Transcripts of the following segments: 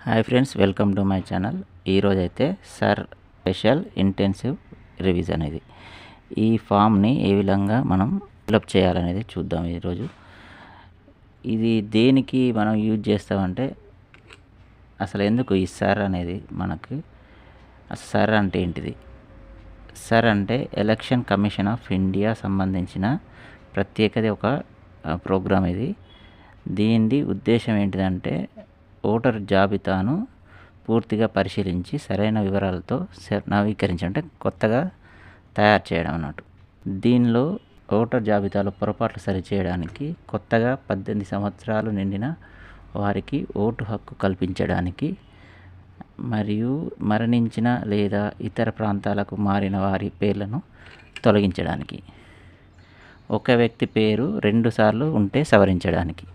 Hi friends, welcome to my channel. ఈరోజైతే sir special intensive revision ఈ ఫామ్ని ఏ విధంగా మనం ఫిలప్ చేయాలనేది చూద్దాం. ఈరోజు ఇది దేనికి మనం యూజ్ చేస్తామంటే, అసలు ఎందుకు ఈ సర్ అనేది మనకి, సర్ అంటే ఏంటిది? సర్ అంటే ఎలక్షన్ కమిషన్ ఆఫ్ ఇండియా సంబంధించిన ప్రత్యేకత ఒక ప్రోగ్రామ్ ఇది. దీని ఉద్దేశం ఏంటిదంటే, ఓటర్ జాబితాను పూర్తిగా పరిశీలించి సరైన వివరాలతో నవీకరించడం, అంటే కొత్తగా తయారు చేయడం అన్నట్టు. దీనిలో ఓటర్ జాబితాలో పొరపాట్లు సరిచేయడానికి, కొత్తగా 18 సంవత్సరాలు నిండిన వారికి ఓటు హక్కు కల్పించడానికి, మరియు మరణించిన లేదా ఇతర ప్రాంతాలకు మారిన వారి పేర్లను తొలగించడానికి, ఒక వ్యక్తి పేరు 2 సార్లు ఉంటే సవరించడానికి,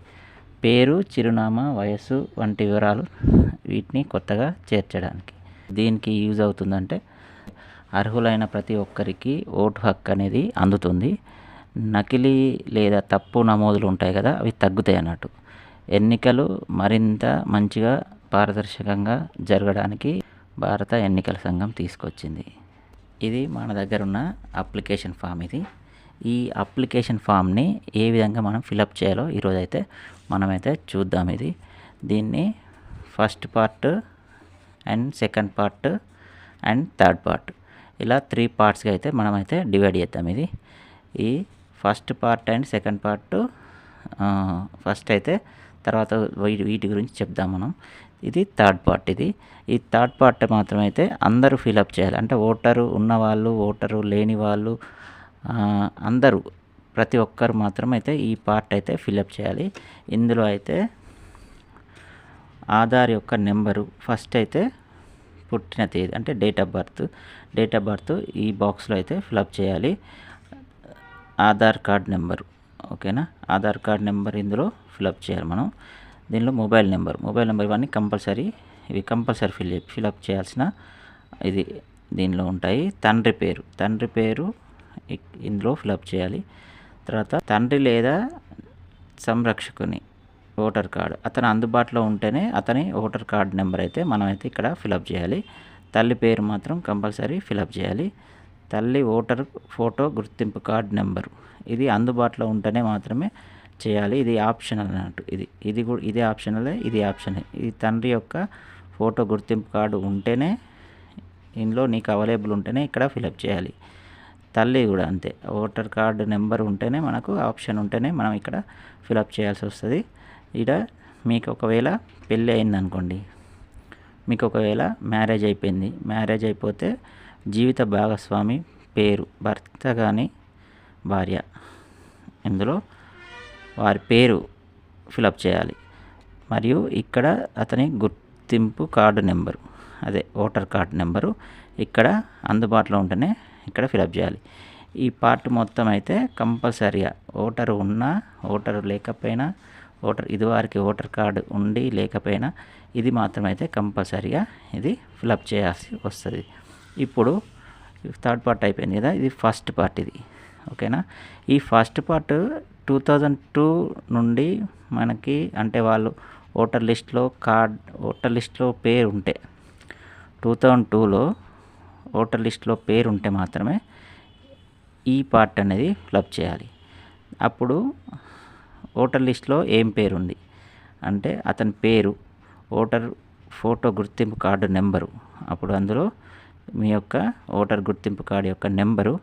పేరు, చిరునామా, వయస్సు వంటి వివరాలు వీటిని కొత్తగా చేర్చడానికి. దీనికి యూజ్ అవుతుందంటే, అర్హులైన ప్రతి ఒక్కరికి ఓటు హక్కు అనేది అందుతుంది. నకిలీ లేదా తప్పు నమోదులు ఉంటాయి కదా, అవి తగ్గుతాయి అన్నట్టు. ఎన్నికలు మరింత మంచిగా పారదర్శకంగా జరగడానికి భారత ఎన్నికల సంఘం తీసుకొచ్చింది. ఇది మన దగ్గర ఉన్న అప్లికేషన్ ఫామ్. ఈ అప్లికేషన్ ఫామ్ని ఏ విధంగా మనం ఫిలప్ చేయాలో ఈరోజైతే మనమైతే చూద్దాం. దీన్ని first part and second part and third part, ఇలా 3 పార్ట్స్గా అయితే మనమైతే డివైడ్ చేద్దాం. ఈ first part and second part first అయితే, తర్వాత వీటి గురించి చెప్దాం మనం. ఇది థర్డ్ పార్ట్. ఈ థర్డ్ పార్ట్ మాత్రం అయితే అందరూ ఫిలప్ చేయాలి. అంటే ఓటరు ఉన్నవాళ్ళు, ఓటరు లేని వాళ్ళు, అందరూ ప్రతి ఒక్కరు మాత్రం అయితే ఈ పార్ట్ అయితే ఫిలప్ చేయాలి. ఇందులో అయితే ఆధార్ యొక్క నెంబరు, ఫస్ట్ అయితే పుట్టిన తేదీ అంటే డేట్ ఆఫ్ బర్త్ ఈ బాక్స్లో అయితే ఫిలప్ చేయాలి. ఆధార్ కార్డ్ నెంబరు, ఓకేనా, ఆధార్ కార్డ్ నెంబర్ ఇందులో ఫిలప్ చేయాలి మనం. దీనిలో మొబైల్ నెంబర్ ఇవన్నీ కంపల్సరీ ఫిలప్ చేయాల్సిన దీనిలో ఉంటాయి. తండ్రి పేరు ఇందులో ఫిలప్ చేయాలి. తర్వాత తండ్రి లేదా సంరక్షకుని ఓటర్ కార్డు, అతను అందుబాటులో ఉంటేనే అతని ఓటర్ కార్డు నెంబర్ అయితే మనమైతే ఇక్కడ ఫిలప్ చేయాలి. తల్లి పేరు మాత్రం కంపల్సరీ ఫిలప్ చేయాలి. తల్లి ఓటర్ ఫోటో గుర్తింపు కార్డు నెంబరు, ఇది అందుబాటులో ఉంటేనే మాత్రమే చేయాలి. ఇది ఆప్షనల్ అన్నట్టు. ఇది ఆప్షనలే. ఇది తండ్రి యొక్క ఫోటో గుర్తింపు కార్డు ఉంటేనే, ఇందులో నీకు అవైలబుల్ ఉంటేనే ఇక్కడ ఫిలప్ చేయాలి. తల్లి కూడా అంతే, ఓటర్ కార్డు నెంబర్ ఉంటేనే, మనకు ఆప్షన్ ఉంటేనే మనం ఇక్కడ ఫిలప్ చేయాల్సి వస్తుంది. ఇక్కడ మీకు ఒకవేళ పెళ్ళి అయిందనుకోండి, మీకు ఒకవేళ మ్యారేజ్ అయిపోతే జీవిత భాగస్వామి పేరు, భర్త కానీ భార్య, ఇందులో వారి పేరు ఫిలప్ చేయాలి. మరియు ఇక్కడ అతని గుర్తింపు కార్డు నెంబరు, అదే ఓటర్ కార్డు నెంబరు ఇక్కడ అందుబాటులో ఉంటేనే ఇక్కడ ఫిలప్ చేయాలి. ఈ పార్ట్ మొత్తం అయితే కంపల్సరీగా ఓటరు ఉన్నా, ఓటరు లేకపోయినా, ఇదివరకు ఓటర్ కార్డు ఉండి లేకపోయినా, ఇది మాత్రమైతే కంపల్సరీగా ఫిలప్ చేయాల్సి వస్తుంది. ఇప్పుడు థర్డ్ పార్ట్ అయిపోయింది కదా, ఇది ఫస్ట్ పార్ట్. ఓకేనా. ఈ ఫస్ట్ పార్ట్ 2002 నుండి మనకి, అంటే వాళ్ళు ఓటర్ లిస్ట్లో పేరు ఉంటే, 2002లో ఓటర్ లిస్ట్లో పేరు ఉంటే మాత్రమే ఈ పార్ట్ అనేది ఫిలప్ చేయాలి. అప్పుడు ఓటర్ లిస్ట్లో ఏం పేరు ఉంది అంటే, అతని పేరు, ఓటర్ ఫోటో గుర్తింపు కార్డు నెంబరు, అప్పుడు అందులో మీ యొక్క ఓటర్ గుర్తింపు కార్డు యొక్క నెంబరు,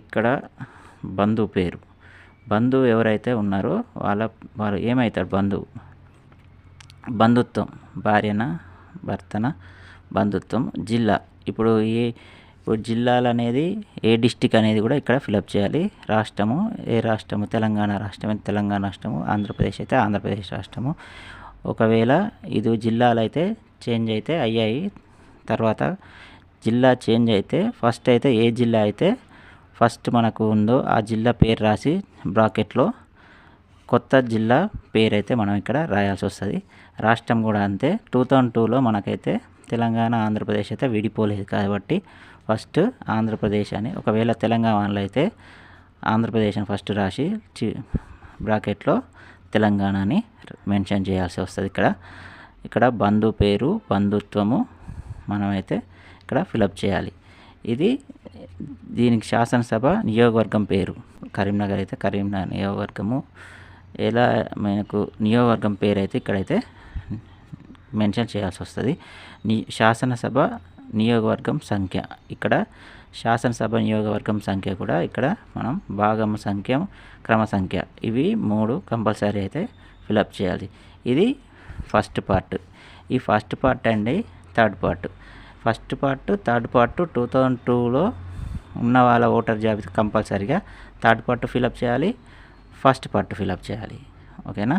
ఇక్కడ బంధువు ఎవరైతే ఉన్నారో వారు ఏమవుతారు, బంధుత్వం, భార్యన భర్తన బంధుత్వం, జిల్లా, ఇప్పుడు జిల్లాలు అనేది ఏ డిస్టిక్ అనేది కూడా ఇక్కడ ఫిలప్ చేయాలి. రాష్ట్రము, ఏ రాష్ట్రము, తెలంగాణ రాష్ట్రము, ఆంధ్రప్రదేశ్ అయితే ఆంధ్రప్రదేశ్ రాష్ట్రము. ఒకవేళ ఇది జిల్లాలు అయితే చేంజ్ అయితే అయ్యాయి, తర్వాత జిల్లా చేంజ్ అయితే ఫస్ట్ అయితే ఏ జిల్లా అయితే ఫస్ట్ మనకు ఉందో ఆ జిల్లా పేరు రాసి బ్రాకెట్లో కొత్త జిల్లా పేరు అయితే మనం ఇక్కడ రాయాల్సి వస్తుంది. రాష్ట్రం కూడా అంతే. 2002లో మనకైతే తెలంగాణ, ఆంధ్రప్రదేశ్ అయితే విడిపోలేదు కాబట్టి ఫస్ట్ ఆంధ్రప్రదేశ్ అని, ఒకవేళ తెలంగాణలో అయితే ఆంధ్రప్రదేశ్ అని ఫస్ట్ రాసి బ్రాకెట్లో తెలంగాణ అని మెన్షన్ చేయాల్సి వస్తుంది ఇక్కడ. ఇక్కడ బంధు పేరు, బంధుత్వము మనమైతే ఇక్కడ ఫిలప్ చేయాలి. దీనికి శాసనసభ నియోజకవర్గం పేరు కరీంనగర్ అయితే కరీంనగర్ నియోజకవర్గము. ఎలా మనకు నియోజకవర్గం పేరు అయితే ఇక్కడైతే మెన్షన్ చేయాల్సి వస్తుంది. శాసనసభ నియోజకవర్గం సంఖ్య, ఇక్కడ శాసనసభ నియోజకవర్గం సంఖ్య కూడా ఇక్కడ మనం భాగం సంఖ్య, క్రమ సంఖ్య, ఇవి 3 కంపల్సరీ అయితే ఫిలప్ చేయాలి. ఇది ఫస్ట్ పార్ట్. ఈ ఫస్ట్ పార్ట్ అండి third part. First part, third part 2002లో ఉన్న వాళ్ళ ఓటర్ జాబితా కంపల్సరీగా థర్డ్ పార్ట్ ఫిలప్ చేయాలి, ఫస్ట్ పార్ట్ ఫిలప్ చేయాలి. ఓకేనా.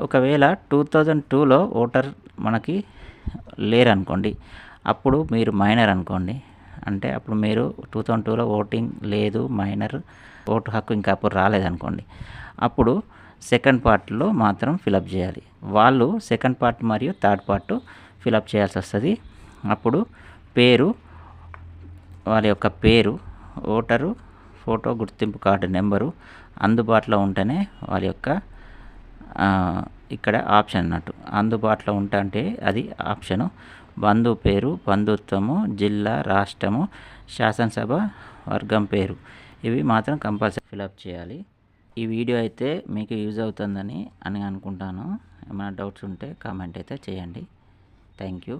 ఒకవేళ 2002లో ఓటర్ మనకి లేరనుకోండి, అప్పుడు మీరు మైనర్ అనుకోండి. అంటే అప్పుడు మీరు 2002లో ఓటింగ్ లేదు, మైనర్, ఓటు హక్కు ఇంకా అప్పుడు రాలేదనుకోండి, అప్పుడు సెకండ్ పార్ట్లో మాత్రం ఫిలప్ చేయాలి. వాళ్ళు సెకండ్ పార్ట్ మరియు థర్డ్ పార్ట్ ఫిలప్ చేయాల్సి వస్తుంది. అప్పుడు పేరు, వాళ్ళ యొక్క పేరు, ఓటరు ఫోటో, గుర్తింపు కార్డు నెంబరు అందుబాటులో ఉంటేనే వాళ్ళ యొక్క ఇక్కడ ఆప్షన్ అన్నట్టు అందుబాటులో అంటే అది ఆప్షను. బంధు పేరు, బంధుత్వము, జిల్లా, రాష్ట్రము, శాసనసభ వర్గం పేరు, ఇవి మాత్రం కంపల్సరీ ఫిలప్ చేయాలి. ఈ వీడియో అయితే మీకు యూజ్ అవుతుందని అనుకుంటాను. ఏమైనా డౌట్స్ ఉంటే కామెంట్ అయితే చేయండి. Thank you.